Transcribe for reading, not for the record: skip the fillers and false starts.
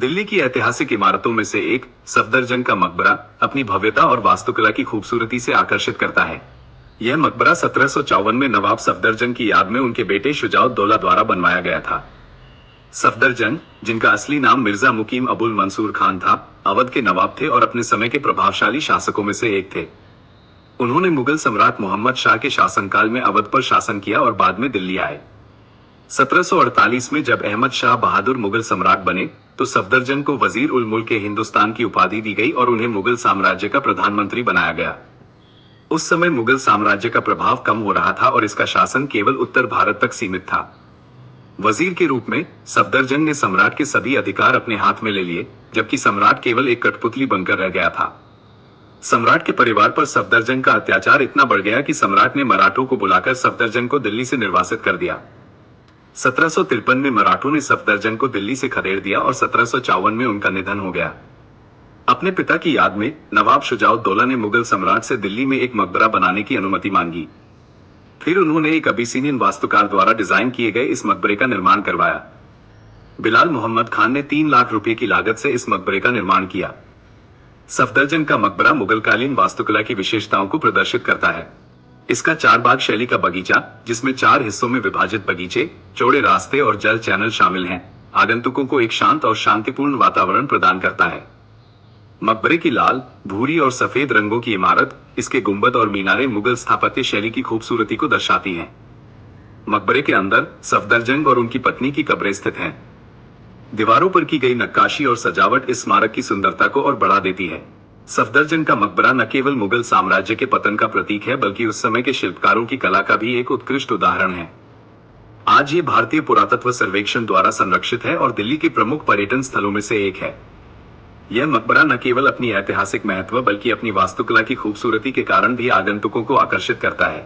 दिल्ली की ऐतिहासिक इमारतों में से एक सफदरजंग का मकबरा अपनी भव्यता और वास्तुकला की खूबसूरती से आकर्षित करता है। यह मकबरा 1754 में नवाब सफदरजंग की याद में उनके बेटे शुजाउद्दौला द्वारा बनवाया गया था। सफदरजंग, जिनका असली नाम मिर्जा मुकीम अबुल मंसूर खान था, अवध के नवाब थे और अपने समय के प्रभावशाली शासकों में से एक थे। उन्होंने मुगल सम्राट मोहम्मद शाह के शासनकाल में अवध पर शासन किया और बाद में दिल्ली आए। 1748 में जब अहमद शाह बहादुर मुगल सम्राट बने, तो सफदरजंग को वजीर उल मुल्क हिंदुस्तान की उपाधि दी गई और उन्हें मुगल साम्राज्य का प्रधानमंत्री बनाया गया। उस समय मुगल साम्राज्य का प्रभाव कम हो रहा था और इसका शासन केवल उत्तर भारत तक सीमित था। वजीर के रूप में सफदरजंग ने सम्राट के सभी अधिकार अपने हाथ में ले लिए, जबकि सम्राट केवल एक कठपुतली बनकर रह गया था। सम्राट के परिवार पर सफदरजंग का अत्याचार इतना बढ़ गया कि सम्राट ने मराठों को बुलाकर सफदरजंग को दिल्ली से निर्वासित कर दिया। 1753 में मराठों ने सफदरजंग को दिल्ली से खदेड़ दिया और 1754 में उनका निधन हो गया। अपने पिता की याद में नवाब शुजाउद्दौला ने मुगल सम्राट से दिल्ली में एक मकबरा बनाने की अनुमति मांगी। फिर उन्होंने एक अबिसिनियन वास्तुकार द्वारा डिजाइन किए गए इस मकबरे का निर्माण करवाया। बिलाल मोहम्मद खान ने 3 लाख रुपए की लागत से इस मकबरे का निर्माण किया। सफदरजंग का मकबरा मुगलकालीन वास्तुकला की विशेषताओं को प्रदर्शित करता है। इसका 4 बाग शैली का बगीचा, जिसमें 4 हिस्सों में विभाजित बगीचे, चौड़े रास्ते और जल चैनल शामिल हैं, आगंतुकों को एक शांत और शांतिपूर्ण वातावरण प्रदान करता है। मकबरे की लाल, भूरी और सफेद रंगों की इमारत, इसके गुंबद और मीनारें मुगल स्थापत्य शैली की खूबसूरती को दर्शाती हैं। मकबरे के अंदर सफदरजंग और उनकी पत्नी की कब्रें स्थित हैं। दीवारों पर की गई नक्काशी और सजावट इस स्मारक की सुंदरता को और बढ़ा देती है। सफदरजंग का मकबरा न केवल मुगल साम्राज्य के पतन का प्रतीक है, बल्कि उस समय के शिल्पकारों की कला का भी एक उत्कृष्ट उदाहरण है। आज ये भारतीय पुरातत्व सर्वेक्षण द्वारा संरक्षित है और दिल्ली के प्रमुख पर्यटन स्थलों में से एक है। यह मकबरा न केवल अपनी ऐतिहासिक महत्व बल्कि अपनी वास्तुकला की खूबसूरती के कारण भी आगंतुकों को आकर्षित करता है।